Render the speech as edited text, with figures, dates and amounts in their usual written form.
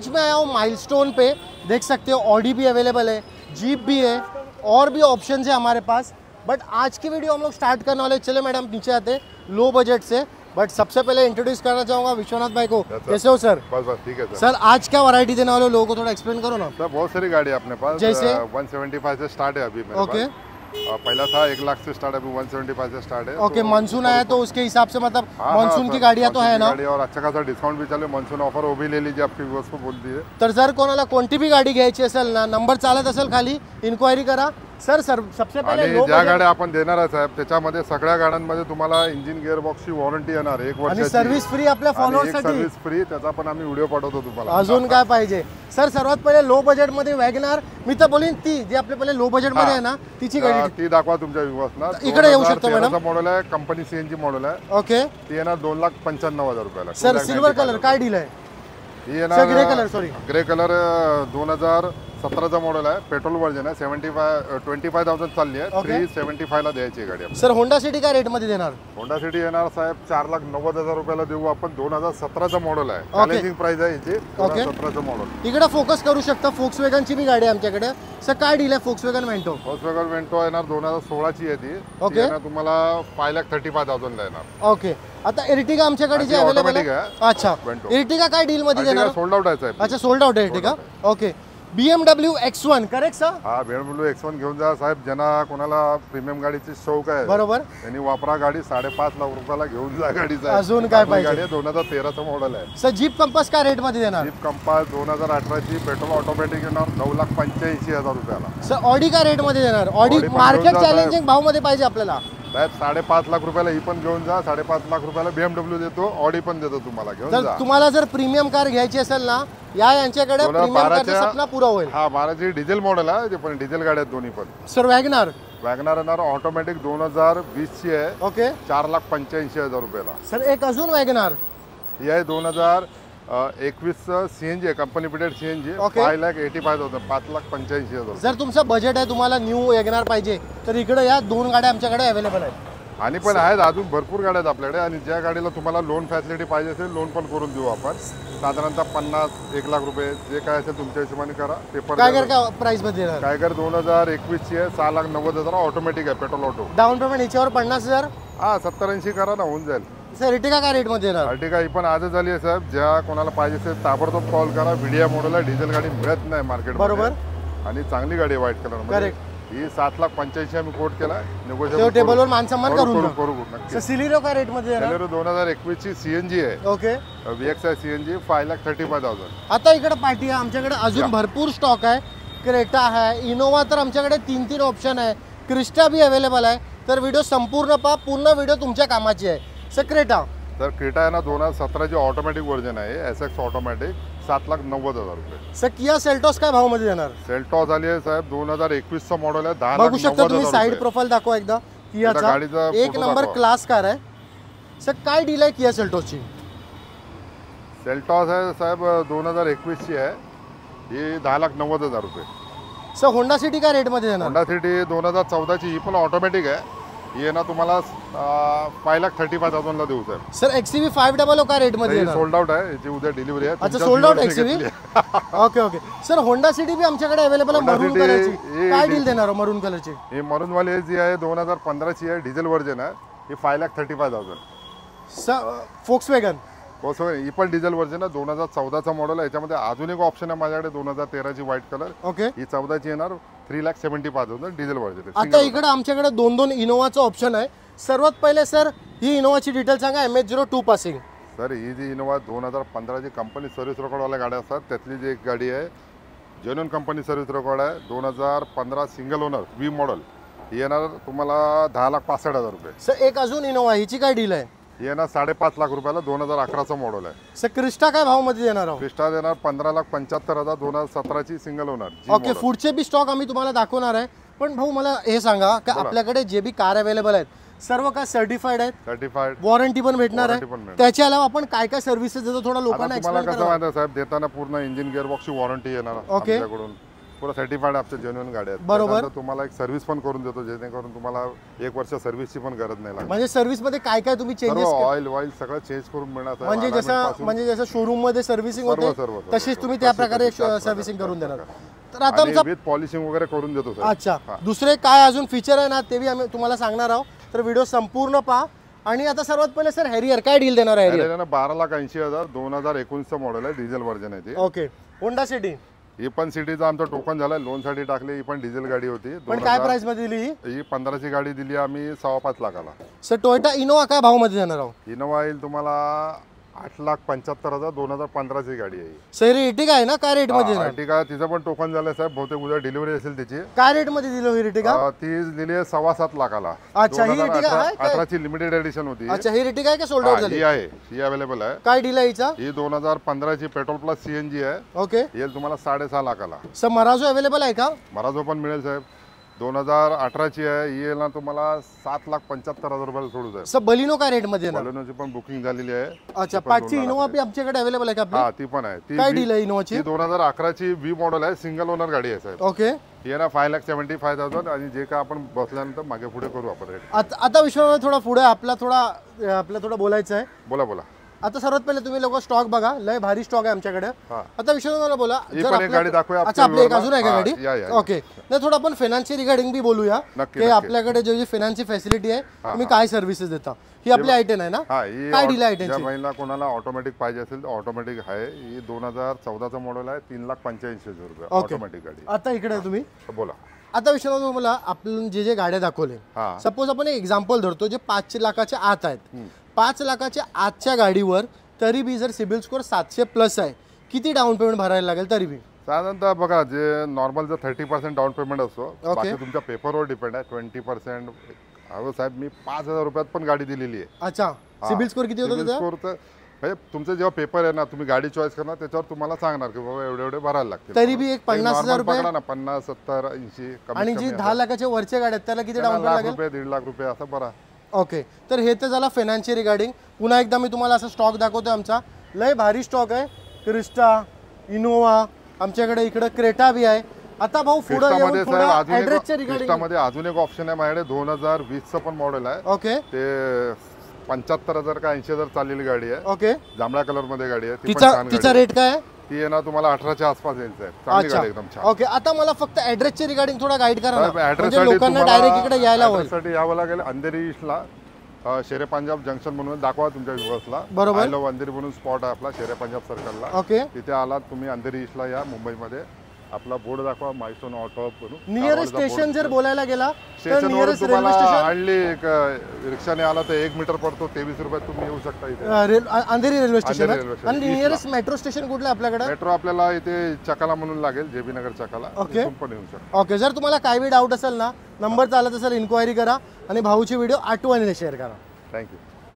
मैं आया हूँ माइलस्टोन पे, देख सकते हो ऑडी भी अवेलेबल है, जीप भी है और भी ऑप्शंस है हमारे पास। बट आज की वीडियो हम लोग स्टार्ट करने वाले। चले मैडम नीचे आते हैं लो बजट से। बट सबसे पहले इंट्रोड्यूस करना चाहूँगा विश्वनाथ भाई को। कैसे हो सर? बस ठीक है सर आज क्या वैरायटी देने वाले हो लोगों को, थोड़ा एक्सप्लेन करो ना। सर बहुत सारी गाड़ी है अपने पास, जैसे 175 से स्टार्ट है अभी मेरे ओके पास। पहला था 1 लाख से स्टार्ट, अभी 175 से स्टार्ट है। ओके मानसून आया तो उसके हिसाब से मतलब हाँ, मानसून हाँ, की गाड़ियाँ तो है ना, और अच्छा खासा डिस्काउंट भी चले। मानसून ऑफर वो भी ले लीजिए, आपके व्यूअर्स को बोल दीजिए। तर जर कोणाला कोणती भी गाडी घ्यायची असेल ना, नंबर चालत असेल खाली इन्क्वायरी करा। सर सबसे पहले आणि लो ज्या बजेट गाड्या आपण देणार आहे साहेब, त्याच्यामध्ये सगळ्या गाड्यांमध्ये तुम्हाला इंजिन गिअर बॉक्सची वॉरंटी येणार 1 आणि वर्षाची, सर्व्हिस फ्री आपल्या फॉलोअर्ससाठी। सर्व्हिस फ्री, त्याचा पण आम्ही व्हिडिओ पाठवतो तुम्हाला। अजून काय पाहिजे सर? सर्वात पहिले लो बजेट मध्ये वॅगनार, मी तर बोलीन ती जी आपल्या पहिले लो बजेट मध्ये आहे ना तिची गाडी ती दाखवा तुमच्या व्यूअर्सना। इकडे येऊ शकतो मॅडम। मॉडेल आहे, कंपनी सीएनजी मॉडेल आहे। ओके ती येणार 2,95,000 रुपयाला। सर सिल्वर कलर काय डील आहे? ही सर येणार grey colour, sorry grey colour 2017चा मॉडेल आहे, पेट्रोल वर्जन आहे। 25,000 चालली आहे, 375 ला द्यायची गाडी आपल्याला। सर होंडा सिटी काय रेट मध्ये देणार? होंडा सिटी येणार साहेब 4,90,000 रुपयाला देऊ आपण। 2017चा मॉडेल आहे, चॅलेंजिंग प्राइस आहे याची। 2017चं मॉडेल इकडे फोकस करू शकता। फोक्सवॅगन ची भी गाडी आहे आमच्याकडे। सर काय डील आहे फोक्सवॅगन वेंटो? व्हॉक्सवॅगन वेंटो येणार 2016ची आहे ती। ओके. ती येणार तुम्हाला 5,35,000 ला येणार। ओके आता एर्टिगा आमच्याकडे जी अवेलेबल आहे। अच्छा वेंटो। एर्टिगा काय डील मध्ये देणार? सोल्ड आउट आहे साहेब। अच्छा सोल्ड आउट आहे Ertiga. Okay BMW X1 correct sir? हा BMW X1 घेऊन जा साहेब। ज्यांना कोणाला प्रीमियम गाडीची शौक आहे बरोबर, त्यांनी वापरा गाडी। 5.5 लाख रुपयाला घेऊन जा गाडी साहेब। अजून काय पाहिजे? गाडी 2013चं मॉडेल आहे। सर जीप कंपास काय रेट मध्ये देणार? जीप कंपास 2018ची पेट्रोल ऑटोमॅटिक येणार 9,85,000 रुपयाला। सर ऑडी काय रेट मध्ये देणार? ऑडी ऑडी पण मार्केट घेऊन जा चॅलेंजिंग भाव मध्ये पाहिजे आपल्याला साहेब। 5.5 लाख रुपयाला ही पण घेऊन जा। 5.5 लाख रुपयाला BMW देतो, ऑडी पण देतो तुम्हाला, घेऊन तर जा। तुम्हाला जर प्रीमियम कार घ्यायची असेल ना, या यांच्याकडे प्रीमियम कारचा सपना पुरा होईल। हा 12ची डिझेल मॉडेल आहे, ते पण डिझेल गाड्या आहेत दोन्ही पण। सर वॅगनार वॅगनार येणार ऑटोमॅटिक 2020ची आहे, ओके 4,85,000 रुपयाला। सर एक अजून वॅगनार ही आहे 2021 सीएनजी आहे, कंपनी पिटेड सीएनजी। ओके. 5,85,000, 5,85,000। जर तुमचं बजेट आहे, तुम्हाला न्यू वॅगनार पाहिजे तर इकडे या, 2 गाड्या आमच्याकडे अवेलेबल आहेत। आणि पण आहेत अजून भरपूर गाड्या आहेत आपल्याकडे। आणि ज्या गाडीला तुम्हाला लोन फॅसिलिटी पाहिजे असेल, लोन पण करून देऊ आपण। साधारणतः 50-1 लाख रुपये जे काय असेल तुमच्या हिशोबाने करा। पेपर काय प्राइस मध्ये देणार? टायगर 2021ची आहे, 6,90,000 ऑटोमॅटिक आहे, पेट्रोल ऑटो। डाऊन पेमेंट याच्यावर 50,000। हा 70-80 करा ना, होऊन जाईल। सर इर्टिगा काय रेट मध्ये देणार? अर्टिगा ही पण आजच झाली आहे साहेब। ज्या कोणाला पाहिजे असेल ताबडतोब कॉल करा। व्हिडिओ मॉडेलला डिझेल गाडी मिळत नाही मार्केट बरोबर, आणि चांगली गाडी आहे व्हाईट कलर मध्ये। करेक्ट। ही 7,85,000 आम्ही कोट केला। टेबलवर मानसन्मान करून करू सर नक्की। सिलेरियो काय रेट मध्ये देणार? 2021ची सीएनजी आहे, ओके VXI सीएनजी 5,35,000। आता इकडे पार्टी आहे आमच्याकडे, अजून भरपूर स्टॉक आहे। क्रेटा आहे, इनोवा तर आमच्याकडे 3 ऑप्शन आहे, क्रिस्टा भी अवेलेबल आहे। तर व्हिडिओ संपूर्ण पहा, पूर्ण व्हिडिओ तुमच्या कामाची आहे। सर क्रेटा तर क्रेटा आहे ना 2017ची ऑटोमॅटिक वर्जन आहे, SX ऑटोमॅटिक, 7,90,000 रुपये। सर किया सेल्टॉस काय भाव मध्ये देणार? सेल्टॉस आली आहे साहेब 2021चा मॉडेल आहे, बघू शकता तुम्ही। 10,90,000 साइड रुपये। प्रोफाईल दाखवा एकदा। कियाचा गाडीचा एक फोटो नंबर दाखवा। क्लास कार आहे। सर काय डील आहे किया सेल्टॉसची? सेल्टॉस आहे साहेब 2021ची आहे, ही 10,90,000 रुपये। सर होंडा सिटी काय रेट मध्ये देणार? होंडा सिटी 2014ची, ही पण ऑटोमॅटिक आहे। ही आहे ना तुम्हाला 5,35,000 ला देऊ साहेब। सर XCV 500 काय रेट मध्ये देणार? सोल्ड आउट आहे, याची उद्या डिलिव्हरी आहे। अच्छा sold out XCV। Okay okay sir Honda city भी आमच्याकडे अवेलेबल आहे, Honda मरून City कलरची। काय डील देणार मरून कलरची? ही मरून वाली जी आहे 2015ची आहे, डिझेल वर्जन आहे, ही 5,35,000। सर फोक्सवॅगन ही पण डिझेल वर्जन आहे, 2014चा मॉडेल आहे। याच्यामध्ये अजून एक ऑप्शन आहे माझ्याकडे 2013ची व्हाईट कलर। ओके ही 14ची येणार 3,75,000 डिझेल वर्जन आहे। आता इकडे आमच्याकडे 2 इनोवाचा ऑप्शन आहे। सर्वात पहिले सर ही इनोवाची डिटेल सांगा, MH02 पासिंग। सर ही जी इनोवा 2015ची कंपनी सर्व्हिस रेकॉर्डवाल्या गाड्या असतात, त्यातली जी एक गाडी आहे, जेन्युइन कंपनी सर्व्हिस रेकॉर्ड आहे, 2015 सिंगल ओनर V मॉडेल। ही येणार तुम्हाला 10,65,000 रुपये। सर एक अजून इनोवा, हिची काय डील आहे? ही येणार 5.5 लाख रुपयाला, 2011चा मॉडेल आहे। सर क्रिस्टा काय भाव मध्ये देणार आहोत? क्रिस्टा देणार 15,75,000, 2017ची सिंगल ओनर। ओके पुढचे बी स्टॉक आम्ही तुम्हाला दाखवणार आहे। पण भाऊ मला हे सांगा की आपल्याकडे जे बी कार अवेलेबल आहेत सर्व काय सर्टिफाईड आहेत? सर्टिफाईड, वॉरंटी पण भेटणार आहे। त्याच्या अलावा आपण काय काय सर्व्हिसेस देतो थोडा लोकांना तुम्हाला एक्सप्लेन कसं करा। माहिती साहेब, देताना पूर्ण इंजिन गिअर बॉक्सची वॉरंटी येणार ओके. आपल्याकडून। पुरा सर्टिफाईड आपल्या जेन्युइन गाड्या आहेत. बरोबर. त्यानंतर तुम्हाला एक सर्व्हिस पण करून देतो, जेणेकरून तुम्हाला 1 वर्ष सर्व्हिसची पण गरज नाही लागणार. म्हणजे सर्व्हिस मध्ये काय काय तुम्ही सर्व चेंजेस ऑइल सगळं चेंज करून मिळणार आहे. म्हणजे जसं शोरूम मध्ये सर्व्हिसिंग सर्व, होते सर्व. तशीच तुम्ही त्या प्रकारे सर्व्हिसिंग करून देणार. तर आता आणि आमचा विथ पॉलिशिंग वगैरे करून देतो सर. अच्छा, दुसरे काय अजून फीचर आहे ना ते बी आम्ही तुम्हाला सांगणार आहोत, तर व्हिडिओ संपूर्ण पहा. आणि आता सर्वात पहिले सर हॅरियर काय डील देणार आहे? हॅरियर 12,80,000 2019चं मॉडेल आहे, डिझेल व्हर्जन आहे ते. ओके. होंडा सिटी ही पण सिटीचा आमचा टोकन झाला, लोनसाठी टाकली. ही पण डिझेल गाडी होती. पण काय प्राइस मध्ये दिली ही 15ची गाडी दिली आम्ही 5.25 लाखाला. सर टोयोटा इनोवा काय भाव मध्ये देणार आहोत? इनोवा येईल तुम्हाला 8,75,000 2015ची गाडी आहे. सर इर्टिगा आहे ना, काय रेट मध्ये देणार? अर्टिगा तिचं पण टोकन झालं साहेब, बहुतेक उद्या डिलिव्हरी असेल त्याची. काय रेट मध्ये दिली ही इर्टिगा? ती दिली आहे 7.25 लाखाला. अच्छा, ही Ertiga आहे काय? 18ची लिमिटेड एडिशन होती. अच्छा, ही इर्टिगा आहे का सोल्ड आउट झाली? ही आहे, ही अवेलेबल आहे. काय डील आहे हिचा? ही 2015ची पेट्रोल प्लस सीएनजी आहे. ओके. येईल तुम्हाला 6.5 लाखाला. सर मराजो अवेलेबल आहे का? मराजो पण मिळेल साहेब. 2018ची आहे. ही येईल ना तुम्हाला 7,75,000 रुपयाला सोडू जाईल. सर बलिनो काय रेट मध्ये देणार? बलेनोची पण बुकिंग झालेली आहे. अच्छा, 5ची इनोवा बी आमच्याकडे अवेलेबल आहे का आपली? हा, ती पण आहे. ती काय डील आहे इनोवाची? 2011ची व्ही मॉडेल आहे, सिंगल ओनर गाडी आहे साहेब. ओके. ही ना 5,75,000 आणि जे काय आपण बसल्यानंतर मागे पुढे करू आपण रेट. आता विश्वास थोडा पुढे आपला थोडा बोलायचं आहे. बोला. आता सर्वात पहिले तुम्ही लोक स्टॉक बघा, लय भारी स्टॉक आहे आमच्याकडे. हा. आता विश्वास मला बोला, ही पण एक गाडी दाखवूया. अच्छा, आपली एक अजून आहे का गाडी? या. ओके. नाही, थोडं आपण फायनान्सची रिगार्डिंग बी बोलूया नक्की, की नक्की. आपल्याकडे जी फायनान्सची फॅसिलिटी आहे तुम्ही काय सर्व्हिसेस देता. ही आपली आयटेन आहे ना? हा, काय डील आहे ज्या आयटेनची? महिला कोणाला ऑटोमॅटिक पाहिजे असेल तर ऑटोमॅटिक आहे. ही 2014चं मॉडेल आहे, 3,85,000 रुपये ऑटोमॅटिक गाडी. आता इकडे तुम्ही बोला. आता विश्वास मला आपण जे गाड्या दाखवले, हा. सपोज आपण एक एक्झाम्पल धरतो जे 5 लाखाच्या आत आहेत. 5 लाखाच्या आतच्या गाडीवर तरी बी जर सिबिल स्कोअर 700+ आहे, किती डाऊन पेमेंट भरायला लागेल तरी बी? साधारणतः बघा, जे नॉर्मल जर 30% डाऊन पेमेंट असतो, बाकी तुमच्या पेपरवर डिपेंड आहे. 20% अहो साहेब, मी 5,000 रुपयात पण गाडी दिलेली आहे. अच्छा, सिबिल स्कोअर किती होतं? सिबिल स्कोअर तर म्हणजे तुमचं जेव्हा पेपर आहे ना, तुम्ही गाडी चॉईस करणार त्याच्यावर तुम्हाला सांगणार की बाबा एवढे भरायला लागतील. तरी बी एक 50,000 रुपये ना, 50, 70, 80 आणि जी 10 लाखाच्या वरच्या गाड्या आहेत त्याला किती डाऊन पेमेंट लागेल? 1,00,000 रुपये असं भरा. ओके. तर हे तर झालं फायनान्सची रिगार्डिंग. पुन्हा एकदा मी तुम्हाला असा स्टॉक दाखवतो. आमचा लय भारी स्टॉक आहे. क्रिस्टा, इनोवा, आमच्याकडे इकडे क्रेटा बी आहे. आता भाऊ पुढे येऊन थोडा ॲड्रेसच्या रिगार्डिंग मध्ये अजून एक ऑप्शन आहे माझ्याकडे. 2020चं पण मॉडेल आहे. ओके. ते 75,000 का 80,000 चाललेली गाडी आहे. ओके. जांभळ्या कलर मध्ये गाडी आहे. तिचा रेट काय आहे? ती आहे ना तुम्हाला 18च्या आसपास येईल साहेब. चांगली गाडी एकदम छान. ओके. आता मला फक्त ॲड्रेसची रिगार्डिंग थोडा गाईड करा ना, ॲड्रेस म्हणजे लोकांना डायरेक्ट इकडे यायला होईल. साठी यावं लागेल. अंधेरी ईस्टला शेरे पंजाब जंक्शन म्हणून दाखवा तुमच्या व्ह्युअर्सला. बरोबर. आय लव्ह अंधेरी म्हणून स्पॉट आहे आपला शेरे पंजाब सर्कलला. ओके. तिथे आलात तुम्ही अंधेरी ईस्टला या मुंबईमध्ये. आपला बोर्ड दाखवा, मायस्टोन ऑटो म्हणून. नियरेस्ट स्टेशन जर बोलायला गेला तर स्टेशनवर नियरेस्ट रेल्वे तुम्हाला स्टेशन हल्ली एक रिक्षाने आला तर 1 मीटर पडतो. 23 रुपयात तुम्ही येऊ शकता इथे. Andheri railway station Andheri railway station. आणि नियरेस्ट मेट्रो स्टेशन कुठलं आहे आपल्याकडे? मेट्रो आपल्याला इथे चकाला म्हणून लागेल, जेबी नगर चकाला. ओके. इथून पण येऊ शकता. ओके. जर तुम्हाला काही बी डाऊट असेल ना, नंबर चालत असेल इन्क्वायरी करा आणि भाऊची व्हिडिओ आठवणीने शेअर करा. थँक्यू.